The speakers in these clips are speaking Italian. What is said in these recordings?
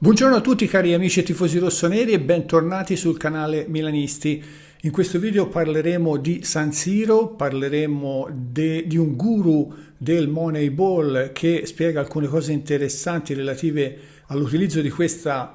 Buongiorno a tutti cari amici e tifosi rossoneri e bentornati sul canale Milanisti. In questo video parleremo di San Siro, parleremo di un guru del Moneyball che spiega alcune cose interessanti relative all'utilizzo di questa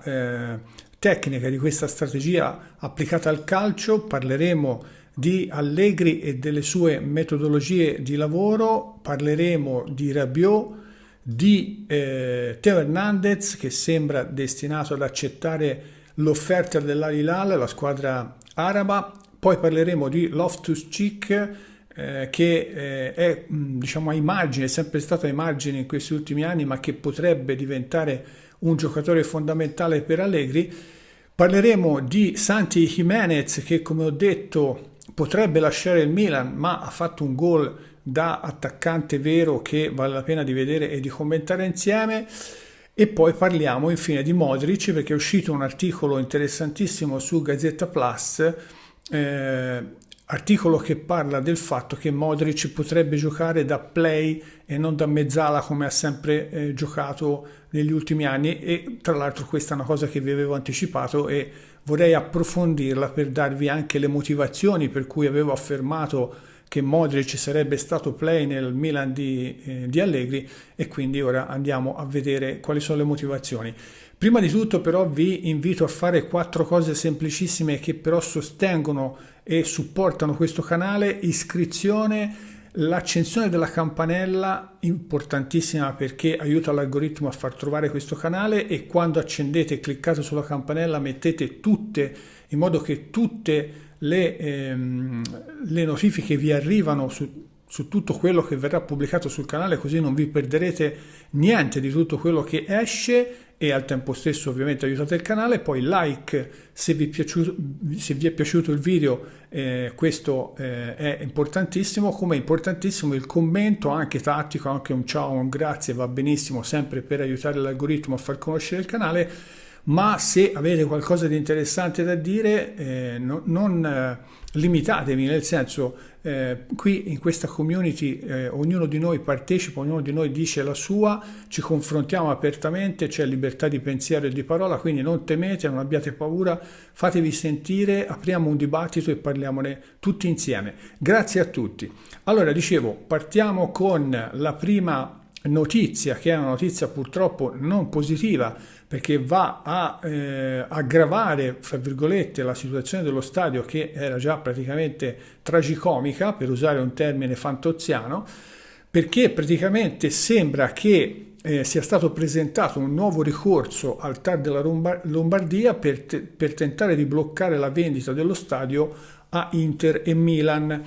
tecnica, di questa strategia applicata al calcio. Parleremo di Allegri e delle sue metodologie di lavoro, parleremo di Rabiot, di Teo Hernandez che sembra destinato ad accettare l'offerta dell'Al Hilal, la squadra araba. Poi parleremo di Loftus-Cheek che è diciamo ai margini, è sempre stato ai margini in questi ultimi anni, ma che potrebbe diventare un giocatore fondamentale per Allegri. Parleremo di Santi Jimenez che, come ho detto, potrebbe lasciare il Milan, ma ha fatto un gol da attaccante vero che vale la pena di vedere e di commentare insieme. E poi parliamo infine di Modric, perché è uscito un articolo interessantissimo su Gazzetta Plus, articolo che parla del fatto che Modric potrebbe giocare da play e non da mezzala come ha sempre giocato negli ultimi anni, e tra l'altro questa è una cosa che vi avevo anticipato e vorrei approfondirla per darvi anche le motivazioni per cui avevo affermato che Modric sarebbe stato play nel Milan di Allegri, e quindi ora andiamo a vedere quali sono le motivazioni. Prima di tutto però vi invito a fare 4 cose semplicissime che però sostengono e supportano questo canale: iscrizione, l'accensione della campanella, importantissima perché aiuta l'algoritmo a far trovare questo canale, e quando accendete e cliccate sulla campanella mettete tutte, in modo che tutte le notifiche vi arrivano su tutto quello che verrà pubblicato sul canale, così non vi perderete niente di tutto quello che esce, e al tempo stesso ovviamente aiutate il canale. Poi like se vi è piaciuto il video, questo è importantissimo, come è importantissimo il commento anche tattico, anche un ciao, un grazie va benissimo, sempre per aiutare l'algoritmo a far conoscere il canale. Ma se avete qualcosa di interessante da dire, non limitatevi, nel senso, qui in questa community ognuno di noi partecipa, ognuno di noi dice la sua, ci confrontiamo apertamente, c'è libertà di pensiero e di parola, quindi non temete, non abbiate paura, fatevi sentire, apriamo un dibattito e parliamone tutti insieme. Grazie a tutti. Allora, dicevo, partiamo con la prima notizia, che è una notizia purtroppo non positiva, perché va a aggravare, fra virgolette, la situazione dello stadio, che era già praticamente tragicomica, per usare un termine fantoziano, perché praticamente sembra che sia stato presentato un nuovo ricorso al TAR della Lombardia per tentare di bloccare la vendita dello stadio a Inter e Milan.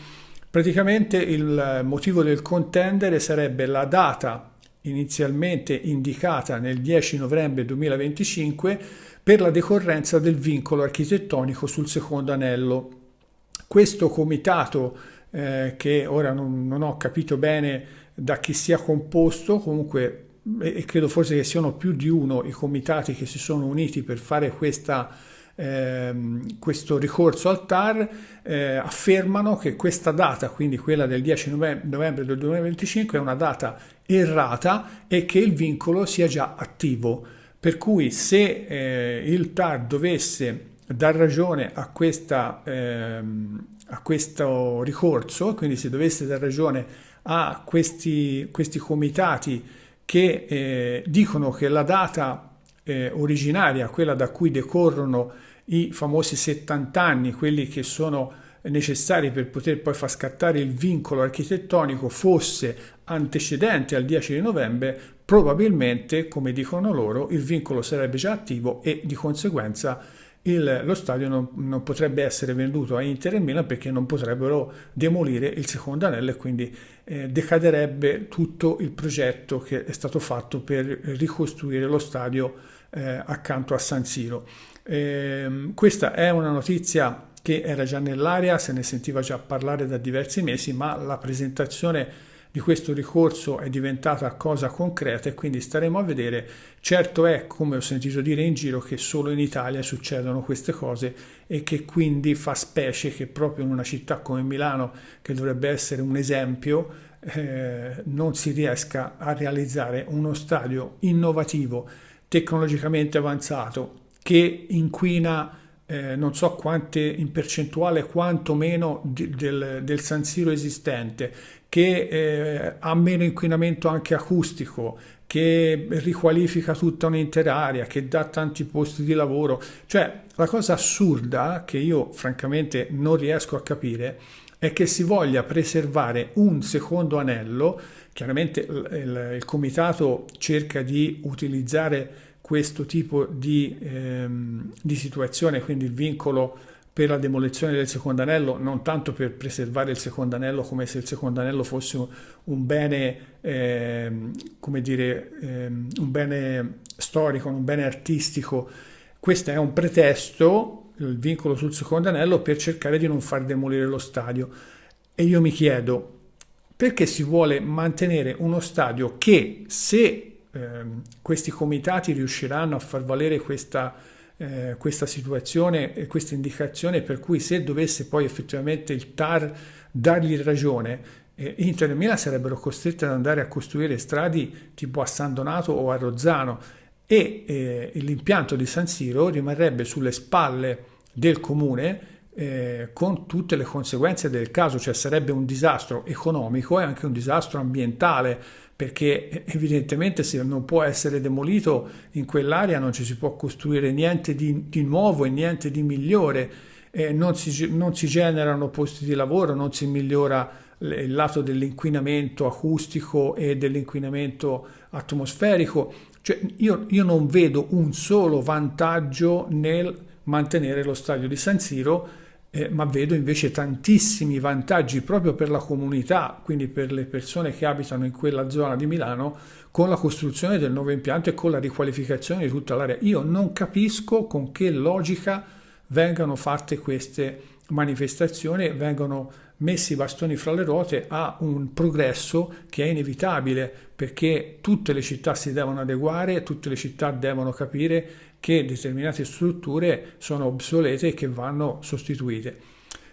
Praticamente il motivo del contendere sarebbe la data inizialmente indicata nel 10 novembre 2025 per la decorrenza del vincolo architettonico sul secondo anello. Questo comitato, che ora non ho capito bene da chi sia composto, comunque, e credo forse che siano più di uno i comitati che si sono uniti per fare questo ricorso al TAR, affermano che questa data, quindi quella del 10 novembre del 2025, è una data errata e che il vincolo sia già attivo, per cui se il TAR dovesse dar ragione a questo ricorso, quindi se dovesse dar ragione a questi comitati che dicono che la data originaria, quella da cui decorrono i famosi 70 anni, quelli che sono necessari per poter poi far scattare il vincolo architettonico, fosse antecedente al 10 di novembre, probabilmente, come dicono loro, il vincolo sarebbe già attivo e di conseguenza lo stadio non potrebbe essere venduto a Inter e Milan, perché non potrebbero demolire il secondo anello, e quindi decaderebbe tutto il progetto che è stato fatto per ricostruire lo stadio accanto a San Siro. Questa è una notizia che era già nell'aria, se ne sentiva già parlare da diversi mesi, ma la presentazione di questo ricorso è diventata cosa concreta, e quindi staremo a vedere. Certo è, come ho sentito dire in giro, che solo in Italia succedono queste cose, e che quindi fa specie che proprio in una città come Milano, che dovrebbe essere un esempio, non si riesca a realizzare uno stadio innovativo tecnologicamente avanzato, che inquina non so quante in percentuale, quanto meno del San Siro esistente, che ha meno inquinamento anche acustico, che riqualifica tutta un'intera area, che dà tanti posti di lavoro. Cioè, la cosa assurda che io francamente non riesco a capire è che si voglia preservare un secondo anello. Chiaramente il comitato cerca di utilizzare questo tipo di situazione, quindi il vincolo per la demolizione del secondo anello, non tanto per preservare il secondo anello come se il secondo anello fosse un bene, come dire, un bene storico, un bene artistico. Questo è un pretesto, il vincolo sul secondo anello, per cercare di non far demolire lo stadio. E io mi chiedo, perché si vuole mantenere uno stadio che, se questi comitati riusciranno a far valere questa situazione e questa indicazione, per cui se dovesse poi effettivamente il TAR dargli ragione, Inter e Milan sarebbero costrette ad andare a costruire stradi tipo a San Donato o a Rozzano, e l'impianto di San Siro rimarrebbe sulle spalle del comune, con tutte le conseguenze del caso, cioè sarebbe un disastro economico e anche un disastro ambientale, perché evidentemente se non può essere demolito in quell'area non ci si può costruire niente di nuovo e niente di migliore, non si generano posti di lavoro, non si migliora il lato dell'inquinamento acustico e dell'inquinamento atmosferico. Cioè, io non vedo un solo vantaggio nel mantenere lo stadio di San Siro, ma vedo invece tantissimi vantaggi proprio per la comunità, quindi per le persone che abitano in quella zona di Milano, con la costruzione del nuovo impianto e con la riqualificazione di tutta l'area. Io non capisco con che logica vengano fatte queste manifestazioni, vengono messi i bastoni fra le ruote a un progresso che è inevitabile, perché tutte le città si devono adeguare, tutte le città devono capire che determinate strutture sono obsolete e che vanno sostituite.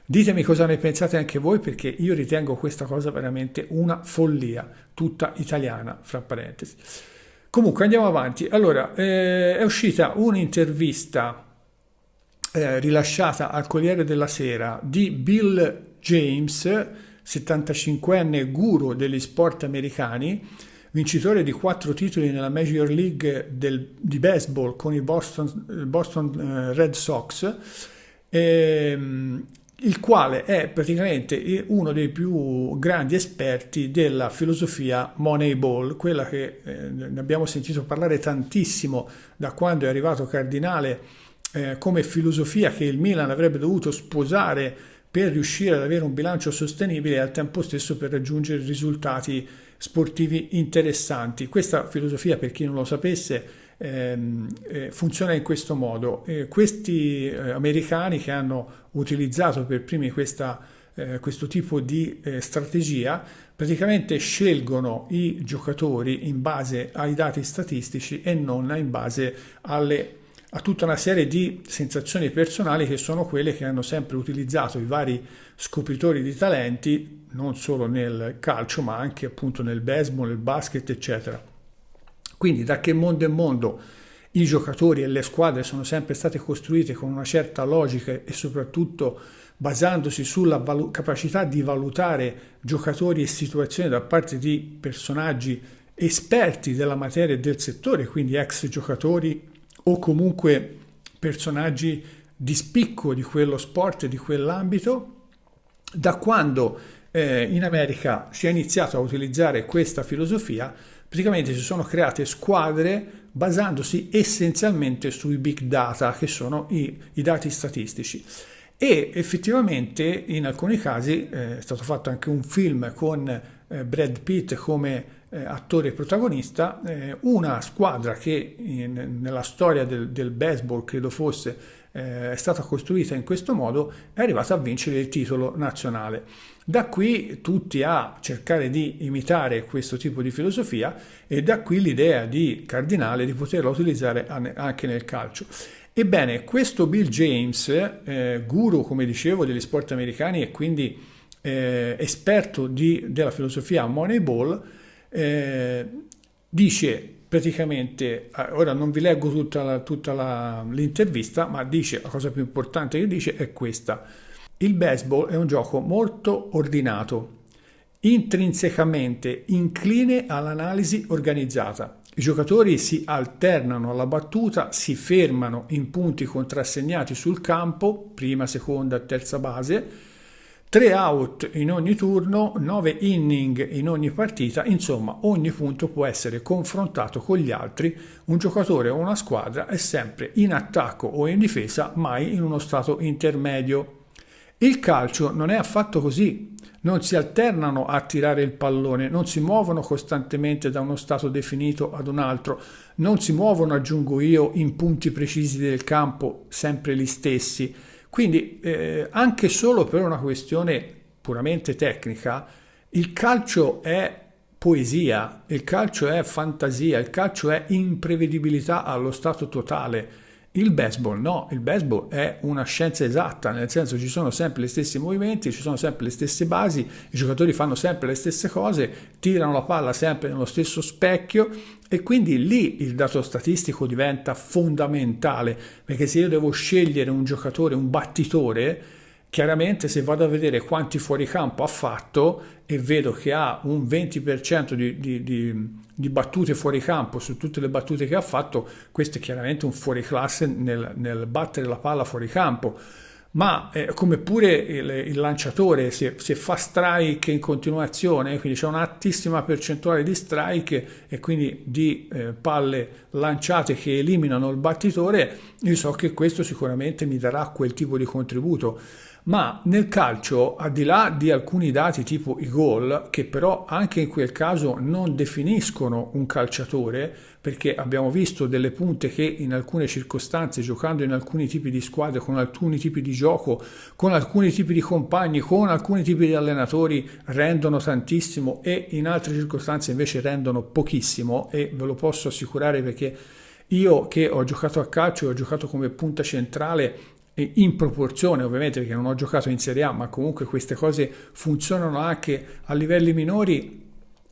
Ditemi cosa ne pensate anche voi, perché io ritengo questa cosa veramente una follia, tutta italiana, fra parentesi. Comunque andiamo avanti. Allora, è uscita un'intervista rilasciata al Corriere della Sera di Bill James, 75enne guru degli sport americani, vincitore di 4 titoli nella Major League di baseball con i Boston Red Sox, il quale è praticamente uno dei più grandi esperti della filosofia Moneyball, quella che ne abbiamo sentito parlare tantissimo da quando è arrivato Cardinale, come filosofia che il Milan avrebbe dovuto sposare per riuscire ad avere un bilancio sostenibile e al tempo stesso per raggiungere risultati sportivi interessanti. Questa filosofia, per chi non lo sapesse, funziona in questo modo. Questi americani che hanno utilizzato per primi questo tipo di strategia, praticamente scelgono i giocatori in base ai dati statistici e non in base a tutta una serie di sensazioni personali, che sono quelle che hanno sempre utilizzato i vari scopritori di talenti, non solo nel calcio ma anche appunto nel baseball, nel basket, eccetera. Quindi da che mondo è mondo i giocatori e le squadre sono sempre state costruite con una certa logica e soprattutto basandosi sulla capacità di valutare giocatori e situazioni da parte di personaggi esperti della materia e del settore, quindi ex giocatori o comunque personaggi di spicco di quello sport e di quell'ambito. Da quando in America si è iniziato a utilizzare questa filosofia, praticamente si sono create squadre basandosi essenzialmente sui big data, che sono i dati statistici. E effettivamente in alcuni casi è stato fatto anche un film con Brad Pitt come attore protagonista, una squadra che nella storia del baseball, credo fosse, è stata costruita in questo modo, è arrivata a vincere il titolo nazionale. Da qui tutti a cercare di imitare questo tipo di filosofia, e da qui l'idea di Cardinale di poterla utilizzare anche nel calcio. Ebbene, questo Bill James, guru, come dicevo, degli sport americani e quindi esperto della filosofia Moneyball, dice praticamente, ora non vi leggo l'intervista, ma dice, la cosa più importante che dice è questa: il baseball è un gioco molto ordinato, intrinsecamente incline all'analisi organizzata. I giocatori si alternano alla battuta, si fermano in punti contrassegnati sul campo, prima, seconda, terza base, 3 out in ogni turno, 9 inning in ogni partita, insomma ogni punto può essere confrontato con gli altri, un giocatore o una squadra è sempre in attacco o in difesa, mai in uno stato intermedio. Il calcio non è affatto così. Non si alternano a tirare il pallone, non si muovono costantemente da uno stato definito ad un altro, non si muovono, aggiungo io, in punti precisi del campo, sempre gli stessi. Quindi anche solo per una questione puramente tecnica, il calcio è poesia, il calcio è fantasia, il calcio è imprevedibilità allo stato totale. Il baseball no, il baseball è una scienza esatta, nel senso ci sono sempre gli stessi movimenti, ci sono sempre le stesse basi, i giocatori fanno sempre le stesse cose, tirano la palla sempre nello stesso specchio e quindi lì il dato statistico diventa fondamentale, perché se io devo scegliere un giocatore, un battitore, chiaramente se vado a vedere quanti fuoricampo ha fatto e vedo che ha un 20% di battute fuori campo su tutte le battute che ha fatto, questo è chiaramente un fuoriclasse nel battere la palla fuori campo. Ma come pure il lanciatore, se fa strike in continuazione, quindi c'è un'altissima percentuale di strike e quindi di palle lanciate che eliminano il battitore, io so che questo sicuramente mi darà quel tipo di contributo. Ma nel calcio, al di là di alcuni dati tipo i gol, che però anche in quel caso non definiscono un calciatore, perché abbiamo visto delle punte che in alcune circostanze, giocando in alcuni tipi di squadre, con alcuni tipi di gioco, con alcuni tipi di compagni, con alcuni tipi di allenatori, rendono tantissimo e in altre circostanze invece rendono pochissimo, e ve lo posso assicurare perché io che ho giocato a calcio e ho giocato come punta centrale, in proporzione ovviamente perché non ho giocato in Serie A, ma comunque queste cose funzionano anche a livelli minori.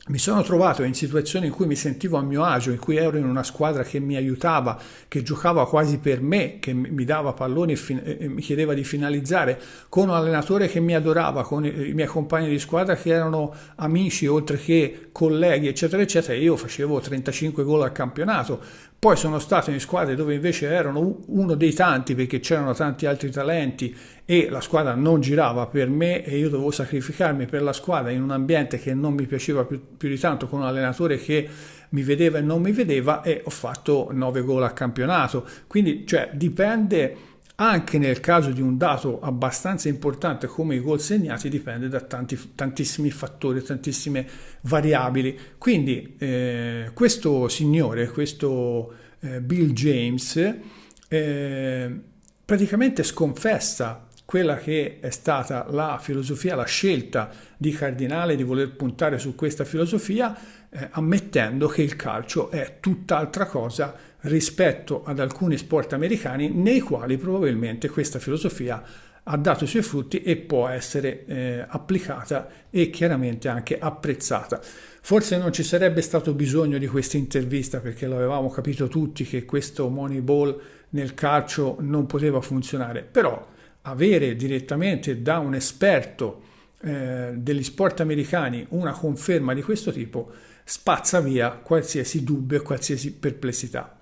Mi sono trovato in situazioni in cui mi sentivo a mio agio, in cui ero in una squadra che mi aiutava, che giocava quasi per me, che mi dava palloni e mi chiedeva di finalizzare, con un allenatore che mi adorava, con i miei compagni di squadra che erano amici oltre che colleghi, eccetera, eccetera, e io facevo 35 gol al campionato. Poi sono stato in squadre dove invece erano uno dei tanti perché c'erano tanti altri talenti e la squadra non girava per me e io dovevo sacrificarmi per la squadra in un ambiente che non mi piaceva più di tanto, con un allenatore che mi vedeva e non mi vedeva, e ho fatto 9 gol al campionato. Quindi cioè dipende, anche nel caso di un dato abbastanza importante come i gol segnati, dipende da tantissimi fattori, tantissime variabili. Quindi questo signore, questo Bill James, praticamente sconfessa quella che è stata la filosofia, la scelta di Cardinale di voler puntare su questa filosofia, ammettendo che il calcio è tutt'altra cosa rispetto ad alcuni sport americani nei quali probabilmente questa filosofia ha dato i suoi frutti e può essere applicata e chiaramente anche apprezzata. Forse non ci sarebbe stato bisogno di questa intervista perché l'avevamo capito tutti che questo Moneyball nel calcio non poteva funzionare, però avere direttamente da un esperto degli sport americani una conferma di questo tipo spazza via qualsiasi dubbio e qualsiasi perplessità.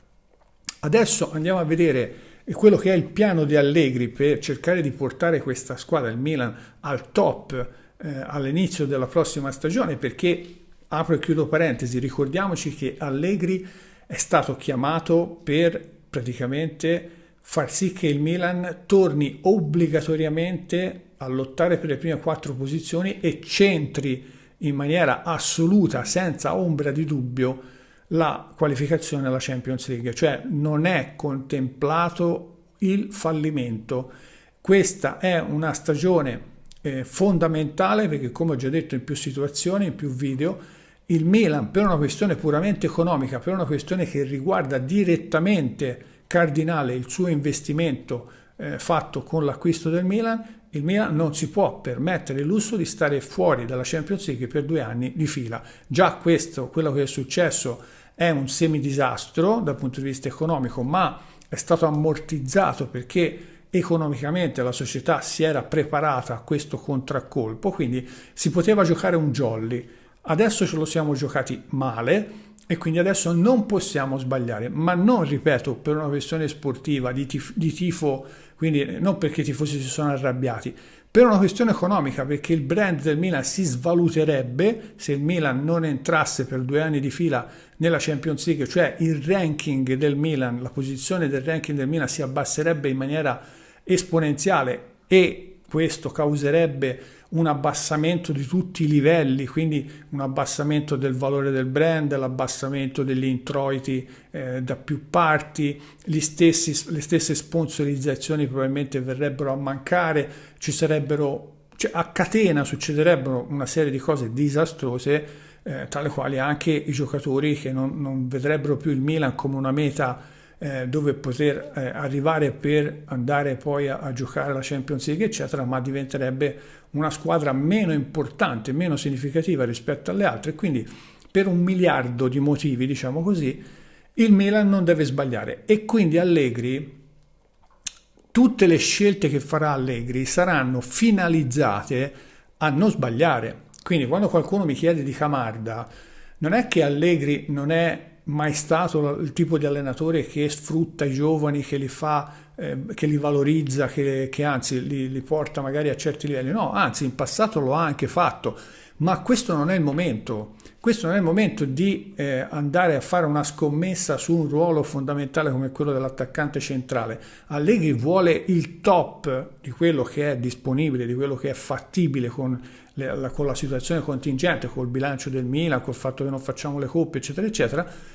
Adesso andiamo a vedere quello che è il piano di Allegri per cercare di portare questa squadra, il Milan, al top all'inizio della prossima stagione, perché, apro e chiudo parentesi, ricordiamoci che Allegri è stato chiamato per praticamente far sì che il Milan torni obbligatoriamente a lottare per le prime 4 posizioni e centri in maniera assoluta, senza ombra di dubbio, la qualificazione alla Champions League, cioè non è contemplato il fallimento. Questa è una stagione fondamentale perché, come ho già detto in più situazioni, in più video, il Milan, per una questione puramente economica, per una questione che riguarda direttamente Cardinale, il suo investimento fatto con l'acquisto del Milan, il Milan non si può permettere il lusso di stare fuori dalla Champions League per 2 anni di fila. Già questo, quello che è successo è un semidisastro dal punto di vista economico, ma è stato ammortizzato perché economicamente la società si era preparata a questo contraccolpo, quindi si poteva giocare un jolly. Adesso ce lo siamo giocati male e quindi adesso non possiamo sbagliare, ma non, ripeto, per una questione sportiva, di tifo, quindi non perché i tifosi si sono arrabbiati, per una questione economica, perché il brand del Milan si svaluterebbe se il Milan non entrasse per 2 anni di fila nella Champions League, cioè il ranking del Milan, la posizione del ranking del Milan si abbasserebbe in maniera esponenziale e questo causerebbe un abbassamento di tutti i livelli, quindi un abbassamento del valore del brand, l'abbassamento degli introiti da più parti, le stesse sponsorizzazioni probabilmente verrebbero a mancare, ci sarebbero, cioè a catena succederebbero una serie di cose disastrose, tra le quali anche i giocatori che non vedrebbero più il Milan come una meta dove poter arrivare per andare poi a giocare la Champions League eccetera, ma diventerebbe una squadra meno importante, meno significativa rispetto alle altre, quindi per 1 miliardo di motivi, diciamo così, il Milan non deve sbagliare e quindi Allegri, tutte le scelte che farà Allegri saranno finalizzate a non sbagliare. Quindi quando qualcuno mi chiede di Camarda, non è che Allegri non è mai stato il tipo di allenatore che sfrutta i giovani, che li fa, che li valorizza, che anzi li porta magari a certi livelli. No, anzi in passato lo ha anche fatto, ma questo non è il momento. Questo non è il momento di andare a fare una scommessa su un ruolo fondamentale come quello dell'attaccante centrale. Allegri vuole il top di quello che è disponibile, di quello che è fattibile con la situazione contingente, col bilancio del Milan, col fatto che non facciamo le coppe, eccetera, eccetera,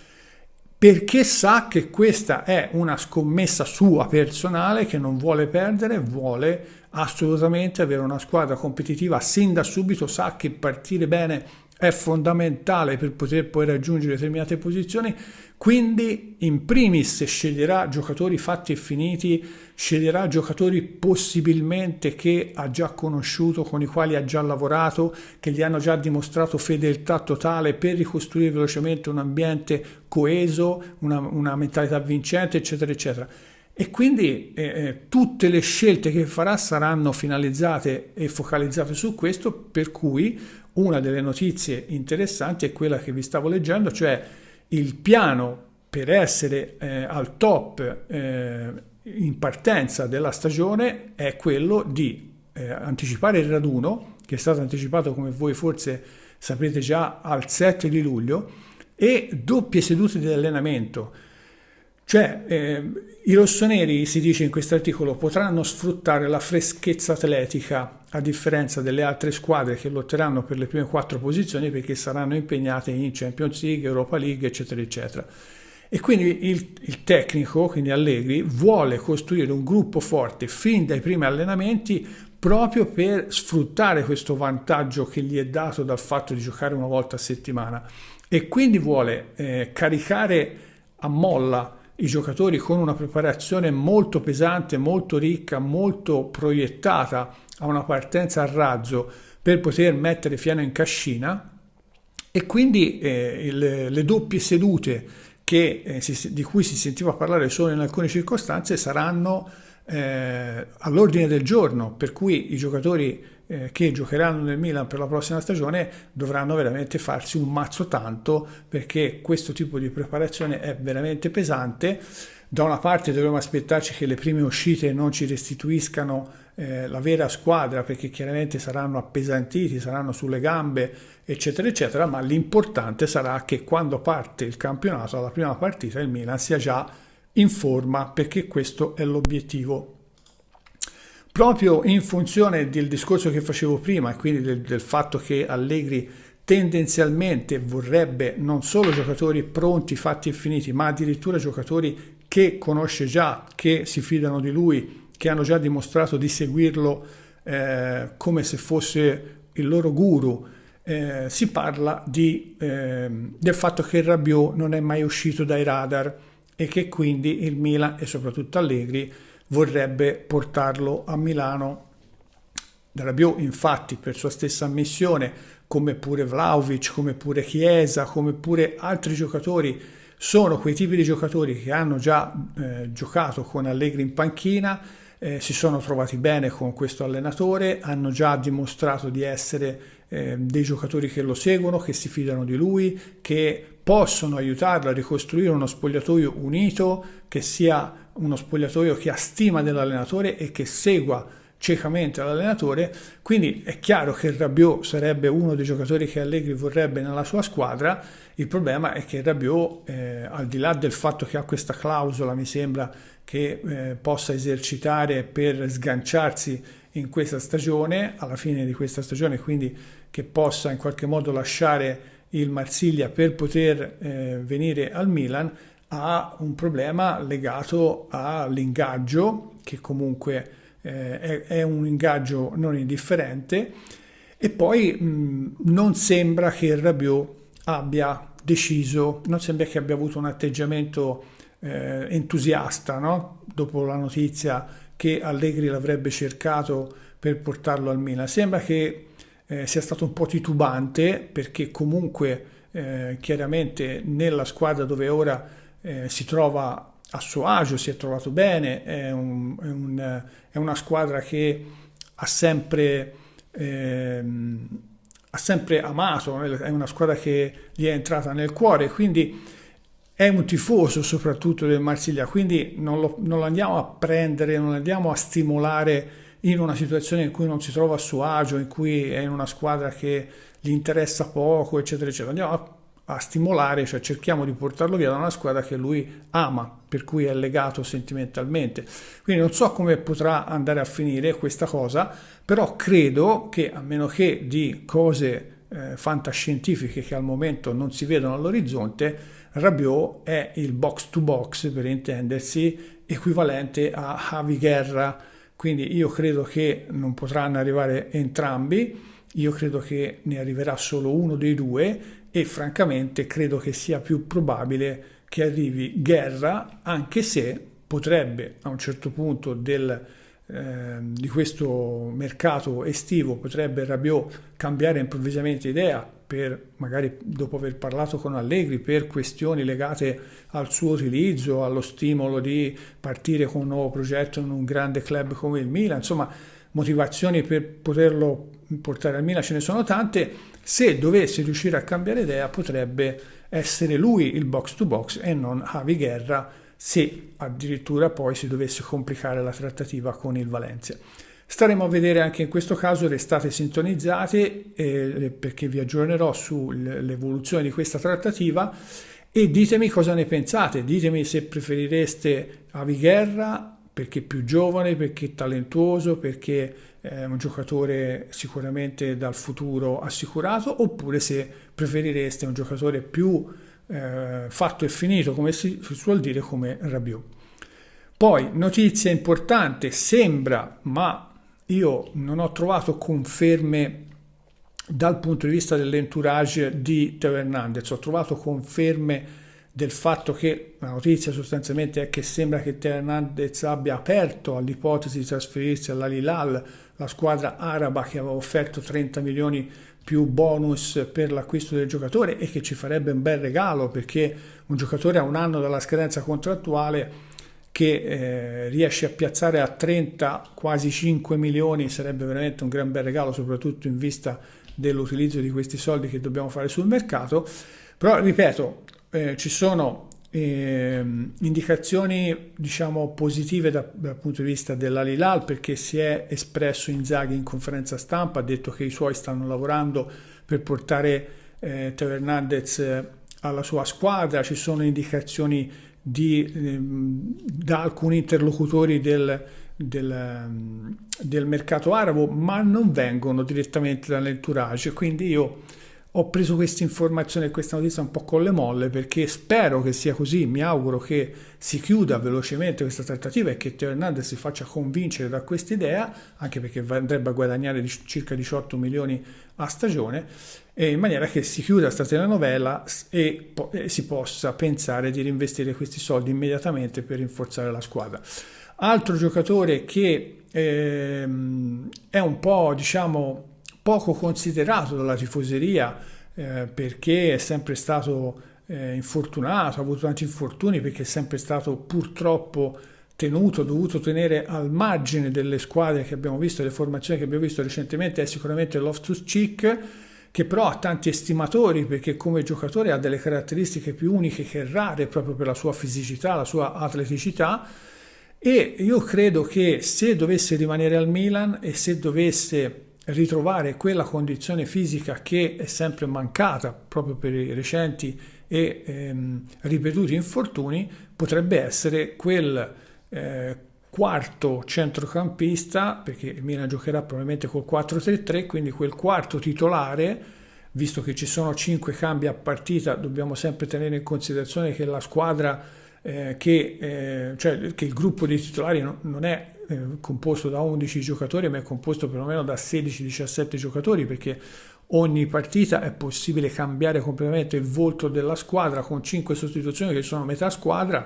perché sa che questa è una scommessa sua personale che non vuole perdere, vuole assolutamente avere una squadra competitiva sin da subito, sa che partire bene è fondamentale per poter poi raggiungere determinate posizioni, quindi in primis sceglierà giocatori fatti e finiti, sceglierà giocatori possibilmente che ha già conosciuto, con i quali ha già lavorato, che gli hanno già dimostrato fedeltà totale per ricostruire velocemente un ambiente coeso, una mentalità vincente, eccetera, eccetera. E quindi tutte le scelte che farà saranno finalizzate e focalizzate su questo, per cui una delle notizie interessanti è quella che vi stavo leggendo, cioè il piano per essere al top in partenza della stagione è quello di anticipare il raduno, che è stato anticipato, come voi forse saprete già, al 7 di luglio, e doppie sedute di allenamento. Cioè i rossoneri, si dice in questo articolo, potranno sfruttare la freschezza atletica a differenza delle altre squadre che lotteranno per le prime 4 posizioni, perché saranno impegnate in Champions League, Europa League, eccetera, eccetera. E quindi il tecnico, quindi Allegri, vuole costruire un gruppo forte fin dai primi allenamenti proprio per sfruttare questo vantaggio che gli è dato dal fatto di giocare una volta a settimana, e quindi vuole caricare a molla i giocatori con una preparazione molto pesante, molto ricca, molto proiettata a una partenza a razzo per poter mettere fieno in cascina, e quindi le doppie sedute di cui si sentiva parlare solo in alcune circostanze saranno all'ordine del giorno, per cui i giocatori che giocheranno nel Milan per la prossima stagione dovranno veramente farsi un mazzo tanto, perché questo tipo di preparazione è veramente pesante. Da una parte dovremo aspettarci che le prime uscite non ci restituiscano la vera squadra, perché chiaramente saranno appesantiti, saranno sulle gambe, eccetera, eccetera, ma l'importante sarà che quando parte il campionato, alla prima partita, il Milan sia già in forma, perché questo è l'obiettivo. Proprio in funzione del discorso che facevo prima, e quindi del fatto che Allegri tendenzialmente vorrebbe non solo giocatori pronti, fatti e finiti, ma addirittura giocatori che conosce già, che si fidano di lui, che hanno già dimostrato di seguirlo come se fosse il loro guru. Si parla del fatto che Rabiot non è mai uscito dai radar e che quindi il Milan e soprattutto Allegri vorrebbe portarlo a Milano. Rabiot infatti, per sua stessa ammissione, come pure Vlahovic, come pure Chiesa, come pure altri giocatori, sono quei tipi di giocatori che hanno già giocato con Allegri in panchina, si sono trovati bene con questo allenatore, hanno già dimostrato di essere dei giocatori che lo seguono, che si fidano di lui, che possono aiutarlo a ricostruire uno spogliatoio unito, che sia uno spogliatoio che ha stima dell'allenatore e che segua ciecamente l'allenatore. Quindi è chiaro che Rabiot sarebbe uno dei giocatori che Allegri vorrebbe nella sua squadra. Il problema è che Rabiot, al di là del fatto che ha questa clausola, mi sembra che possa esercitare per sganciarsi in questa stagione, alla fine di questa stagione, quindi che possa in qualche modo lasciare il Marsiglia per poter venire al Milan, ha un problema legato all'ingaggio, che comunque è un ingaggio non indifferente, e poi non sembra che Rabiot abbia deciso, non sembra che abbia avuto un atteggiamento entusiasta, no? Dopo la notizia che Allegri l'avrebbe cercato per portarlo al Milan. Sembra che sia stato un po' titubante, perché comunque chiaramente nella squadra dove ora si trova a suo agio, si è trovato bene, è una squadra che ha sempre amato, è una squadra che gli è entrata nel cuore, quindi è un tifoso soprattutto del Marsiglia, quindi non lo andiamo a prendere, non lo andiamo a stimolare in una situazione in cui non si trova a suo agio, in cui è in una squadra che gli interessa poco, eccetera, eccetera. Andiamo a stimolare, cioè cerchiamo di portarlo via da una squadra che lui ama, per cui è legato sentimentalmente. Quindi non so come potrà andare a finire questa cosa, però credo che, a meno che di cose fantascientifiche che al momento non si vedono all'orizzonte, Rabiot è il box to box, per intendersi, equivalente a Javi Guerra. Quindi io credo che non potranno arrivare entrambi, io credo che ne arriverà solo uno dei due, e francamente credo che sia più probabile che arrivi Guerra, anche se potrebbe a un certo punto di questo mercato estivo, potrebbe Rabiot cambiare improvvisamente idea, per magari dopo aver parlato con Allegri, per questioni legate al suo utilizzo, allo stimolo di partire con un nuovo progetto in un grande club come il Milan. Insomma, motivazioni per poterlo portare al Milan ce ne sono tante. Se dovesse riuscire a cambiare idea, potrebbe essere lui il box to box e non Javi Guerra, se addirittura poi si dovesse complicare la trattativa con il Valencia. Staremo a vedere anche in questo caso, restate sintonizzati perché vi aggiornerò sull'evoluzione di questa trattativa, e ditemi cosa ne pensate, ditemi se preferireste Javi Guerra perché è più giovane, perché è talentuoso, perché è un giocatore sicuramente dal futuro assicurato, oppure se preferireste un giocatore più fatto e finito, come si suol dire, come Rabiot. Poi, notizia importante, sembra, ma io non ho trovato conferme dal punto di vista dell'entourage di Teo Hernandez, ho trovato conferme del fatto che la notizia sostanzialmente è che sembra che Teo Hernandez abbia aperto all'ipotesi di trasferirsi all'Al Hilal, la squadra araba che aveva offerto 30 milioni più bonus per l'acquisto del giocatore, e che ci farebbe un bel regalo, perché un giocatore a un anno dalla scadenza contrattuale che riesce a piazzare a 30, quasi 5 milioni, sarebbe veramente un gran bel regalo, soprattutto in vista dell'utilizzo di questi soldi che dobbiamo fare sul mercato. Però ripeto, ci sono indicazioni diciamo positive dal punto di vista dell'Al Hilal, perché si è espresso Inzaghi in conferenza stampa, ha detto che i suoi stanno lavorando per portare Teo Hernandez alla sua squadra. Ci sono indicazioni da alcuni interlocutori del mercato arabo, ma non vengono direttamente dall'entourage, quindi io ho preso questa informazione e questa notizia un po' con le molle, perché spero che sia così, mi auguro che si chiuda velocemente questa trattativa e che Teo Hernandez si faccia convincere da questa idea, anche perché andrebbe a guadagnare circa 18 milioni a stagione, e in maniera che si chiuda questa telenovela e si possa pensare di reinvestire questi soldi immediatamente per rinforzare la squadra. Altro giocatore che è un po', diciamo, poco considerato dalla tifoseria perché è sempre stato infortunato, ha avuto tanti infortuni, perché è sempre stato purtroppo dovuto tenere al margine delle squadre che abbiamo visto, le formazioni che abbiamo visto recentemente, è sicuramente Loftus-Cheek, che però ha tanti estimatori perché come giocatore ha delle caratteristiche più uniche che rare proprio per la sua fisicità, la sua atleticità, e io credo che se dovesse rimanere al Milan e se dovesse ritrovare quella condizione fisica che è sempre mancata proprio per i recenti e ripetuti infortuni, potrebbe essere quel quarto centrocampista, perché il Milan giocherà probabilmente col 4-3-3, quindi quel quarto titolare, visto che ci sono 5 cambi a partita, dobbiamo sempre tenere in considerazione che la squadra, cioè che il gruppo di titolari non è composto da 11 giocatori, ma è composto perlomeno da 16-17 giocatori, perché ogni partita è possibile cambiare completamente il volto della squadra con 5 sostituzioni che sono metà squadra.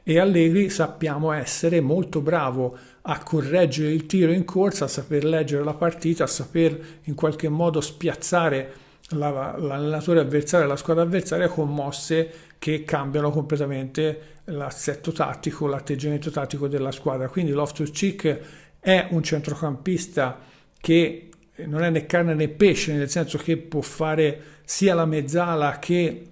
E Allegri sappiamo essere molto bravo a correggere il tiro in corsa, a saper leggere la partita, a saper in qualche modo spiazzare l'allenatore avversario e la squadra avversaria con mosse che cambiano completamente l'assetto tattico, l'atteggiamento tattico della squadra. Quindi Loftus-Cheek è un centrocampista che non è né carne né pesce, nel senso che può fare sia la mezzala che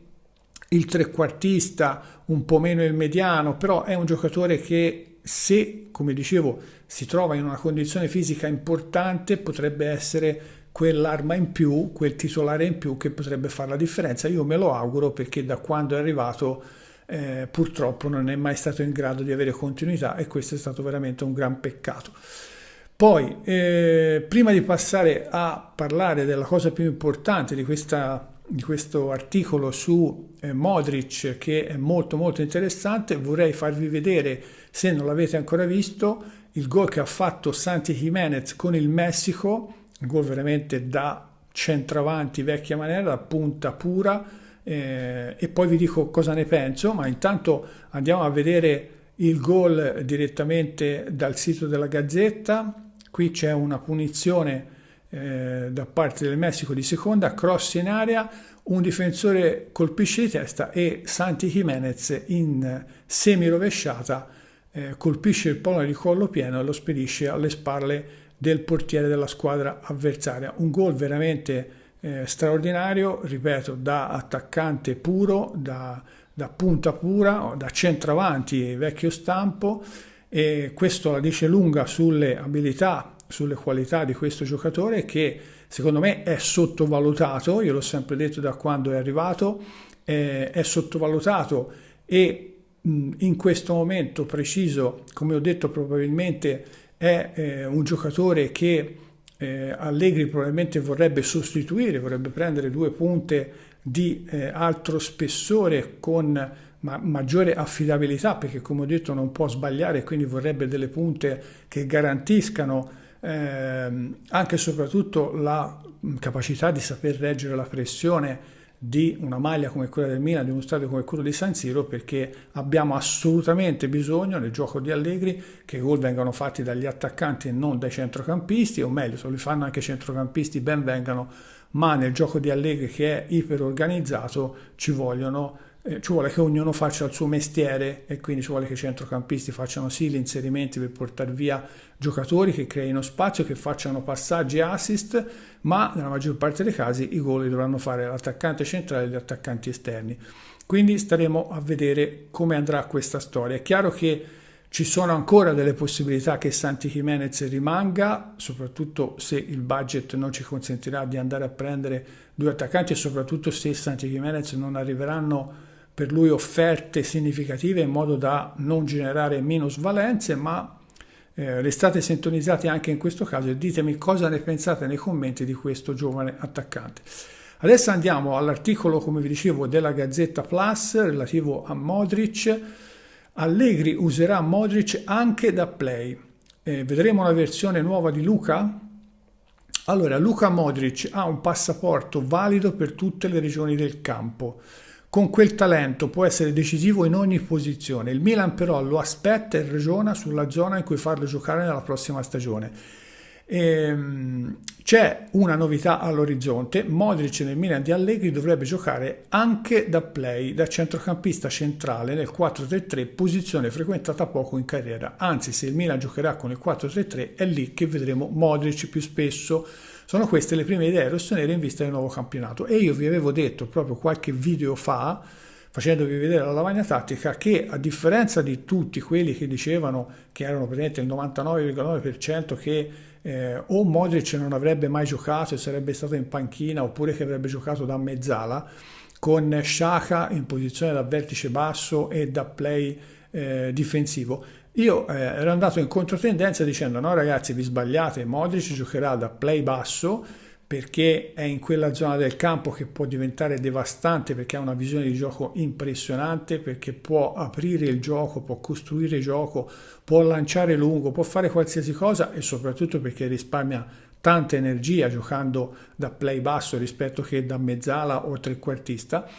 il trequartista, un po' meno il mediano, però è un giocatore che, se, come dicevo, si trova in una condizione fisica importante, potrebbe essere quell'arma in più, quel titolare in più che potrebbe fare la differenza. Io me lo auguro, perché da quando è arrivato purtroppo non è mai stato in grado di avere continuità, e questo è stato veramente un gran peccato. Poi, prima di passare a parlare della cosa più importante di questo articolo su Modric, che è molto molto interessante, vorrei farvi vedere, se non l'avete ancora visto, il gol che ha fatto Santi Jimenez con il Messico, un gol veramente da centravanti vecchia maniera, da punta pura, e poi vi dico cosa ne penso, ma intanto andiamo a vedere il gol direttamente dal sito della Gazzetta. Qui c'è una punizione da parte del Messico di seconda, cross in area, un difensore colpisce di testa e Santi Jimenez in semi rovesciata colpisce il pallone di collo pieno e lo spedisce alle spalle del portiere della squadra avversaria. Un gol veramente straordinario, ripeto, da attaccante puro, da punta pura, da centravanti vecchio stampo, e questo la dice lunga sulle abilità, sulle qualità di questo giocatore, che secondo me è sottovalutato. Io l'ho sempre detto da quando è arrivato, è sottovalutato, e in questo momento preciso, come ho detto, probabilmente è un giocatore che Allegri probabilmente vorrebbe sostituire, vorrebbe prendere due punte di altro spessore con maggiore affidabilità, perché come ho detto non può sbagliare, quindi vorrebbe delle punte che garantiscano anche e soprattutto la capacità di saper reggere la pressione di una maglia come quella del Milan, di uno stadio come quello di San Siro, perché abbiamo assolutamente bisogno nel gioco di Allegri che i gol vengano fatti dagli attaccanti e non dai centrocampisti, o meglio, se li fanno anche i centrocampisti ben vengano, ma nel gioco di Allegri, che è iperorganizzato, ci vuole che ognuno faccia il suo mestiere, e quindi ci vuole che i centrocampisti facciano sì gli inserimenti per portare via giocatori, che creino spazio, che facciano passaggi e assist, ma nella maggior parte dei casi i gol li dovranno fare l'attaccante centrale e gli attaccanti esterni. Quindi staremo a vedere come andrà questa storia. È chiaro che ci sono ancora delle possibilità che Santi Jimenez rimanga, soprattutto se il budget non ci consentirà di andare a prendere due attaccanti, e soprattutto se Santi Jimenez non arriveranno per lui offerte significative in modo da non generare minusvalenze, ma restate sintonizzati anche in questo caso e ditemi cosa ne pensate nei commenti di questo giovane attaccante. Adesso andiamo all'articolo, come vi dicevo, della Gazzetta Plus relativo a Modric. Allegri userà Modric anche da play. Vedremo una versione nuova di Luka? Allora, Luka Modric ha un passaporto valido per tutte le regioni del campo. Con quel talento può essere decisivo in ogni posizione. Il Milan però lo aspetta e ragiona sulla zona in cui farlo giocare nella prossima stagione. C'è una novità all'orizzonte: Modric nel Milan di Allegri dovrebbe giocare anche da play, da centrocampista centrale nel 4-3-3, posizione frequentata poco in carriera. Anzi, se il Milan giocherà con il 4-3-3 è lì che vedremo Modric più spesso. Sono queste le prime idee rossonere in vista del nuovo campionato, e io vi avevo detto proprio qualche video fa, facendovi vedere la lavagna tattica, che a differenza di tutti quelli che dicevano, che erano praticamente il 99,9% che o Modric non avrebbe mai giocato e sarebbe stato in panchina, oppure che avrebbe giocato da mezzala con Xhaka in posizione da vertice basso e da play difensivo, io ero andato in controtendenza dicendo: no ragazzi, vi sbagliate, Modric giocherà da play basso perché è in quella zona del campo che può diventare devastante, perché ha una visione di gioco impressionante, perché può aprire il gioco, può costruire gioco, può lanciare lungo, può fare qualsiasi cosa, e soprattutto perché risparmia tanta energia giocando da play basso rispetto che da mezzala o trequartista.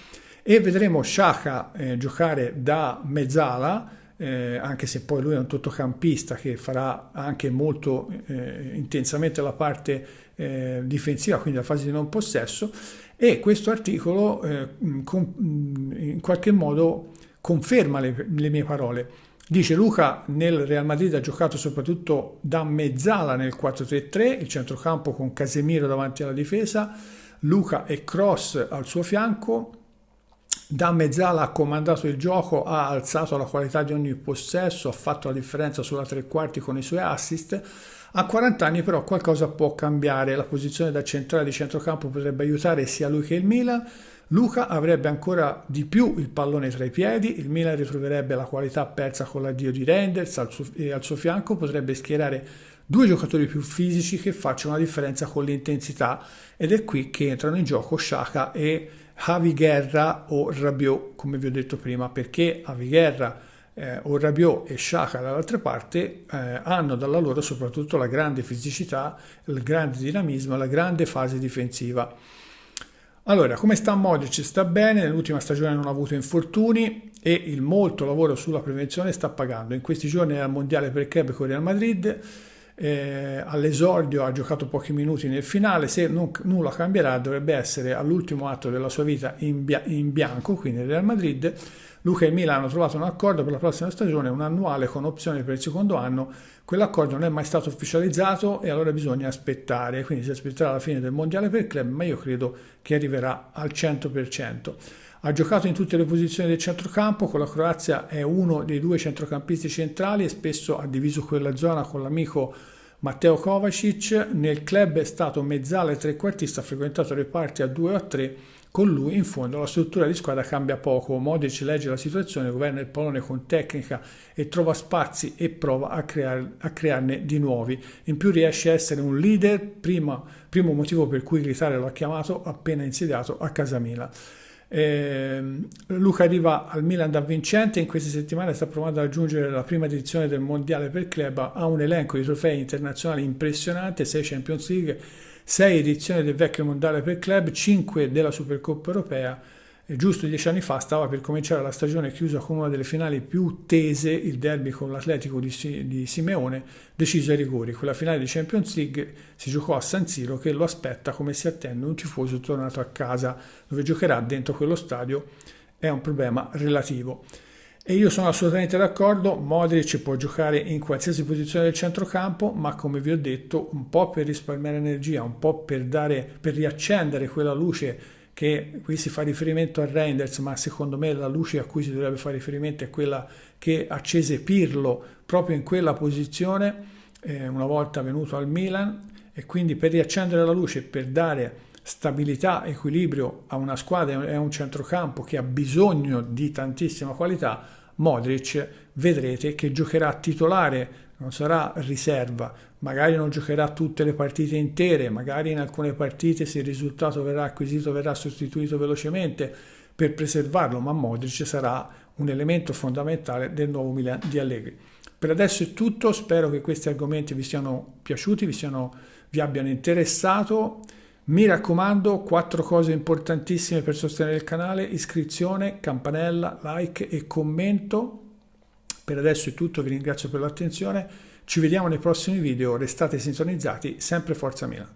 E vedremo Xhaka giocare da mezzala, anche se poi lui è un tottocampista che farà anche molto intensamente la parte difensiva, quindi la fase di non possesso. E questo articolo in qualche modo conferma le mie parole. Dice: Luka nel Real Madrid ha giocato soprattutto da mezzala nel 4-3-3, il centrocampo con Casemiro davanti alla difesa, Luka e Kroos al suo fianco. Da mezzala ha comandato il gioco, ha alzato la qualità di ogni possesso, ha fatto la differenza sulla tre quarti con i suoi assist. A 40 anni però qualcosa può cambiare, la posizione da centrale di centrocampo potrebbe aiutare sia lui che il Milan. Luka avrebbe ancora di più il pallone tra i piedi, il Milan ritroverebbe la qualità persa con l'addio di Reinders e al suo fianco potrebbe schierare due giocatori più fisici che facciano la differenza con l'intensità, ed è qui che entrano in gioco Xhaka e Javi Guerra o Rabiot, come vi ho detto prima, perché Javi Guerra o Rabiot e Xhaka dall'altra parte hanno dalla loro soprattutto la grande fisicità, il grande dinamismo, la grande fase difensiva. Allora, come sta Modric? Sta bene, nell'ultima stagione non ha avuto infortuni e il molto lavoro sulla prevenzione sta pagando. In questi giorni è al mondiale per club con Real Madrid. All'esordio ha giocato pochi minuti nel finale. Se nulla cambierà, dovrebbe essere all'ultimo atto della sua vita in bianco, quindi nel Real Madrid. Luka e il Milan hanno trovato un accordo per la prossima stagione, un annuale con opzione per il secondo anno. Quell'accordo non è mai stato ufficializzato e allora bisogna aspettare, quindi si aspetterà la fine del mondiale per club, ma io credo che arriverà al 100%. Ha giocato in tutte le posizioni del centrocampo, con la Croazia è uno dei due centrocampisti centrali e spesso ha diviso quella zona con l'amico Matteo Kovacic. Nel club è stato mezzala e trequartista, ha frequentato reparti a 2 o a 3, con lui in fondo la struttura di squadra cambia poco. Modric legge la situazione, governa il pallone con tecnica e trova spazi e prova a crearne di nuovi. In più riesce a essere un leader, primo motivo per cui Gritare lo ha chiamato appena insediato a casa Milan. Luka arriva al Milan da vincente, in queste settimane sta provando ad raggiungere la prima edizione del mondiale per club, ha un elenco di trofei internazionali impressionante: 6 Champions League, 6 edizioni del vecchio mondiale per club, 5 della Supercoppa europea. Giusto 10 anni fa stava per cominciare la stagione chiusa con una delle finali più tese, il derby con l'Atletico di Simeone, deciso ai rigori. Quella finale di Champions League si giocò a San Siro, che lo aspetta come si attende un tifoso tornato a casa. Dove giocherà dentro quello stadio è un problema relativo. E io sono assolutamente d'accordo, Modric può giocare in qualsiasi posizione del centrocampo, ma come vi ho detto, un po' per risparmiare energia, un po' per riaccendere quella luce che qui si fa riferimento a Reinders, ma secondo me la luce a cui si dovrebbe fare riferimento è quella che accese Pirlo proprio in quella posizione una volta venuto al Milan, e quindi per riaccendere la luce, per dare stabilità, equilibrio a una squadra e a un centrocampo che ha bisogno di tantissima qualità, Modric vedrete che giocherà titolare, non sarà riserva. Magari non giocherà tutte le partite intere, magari in alcune partite, se il risultato verrà acquisito, verrà sostituito velocemente per preservarlo, ma Modric sarà un elemento fondamentale del nuovo Milan di Allegri. Per adesso è tutto, spero che questi argomenti vi siano piaciuti, vi abbiano interessato. Mi raccomando, 4 cose importantissime per sostenere il canale: iscrizione, campanella, like e commento. Per adesso è tutto, vi ringrazio per l'attenzione, ci vediamo nei prossimi video, restate sintonizzati, sempre Forza Milan.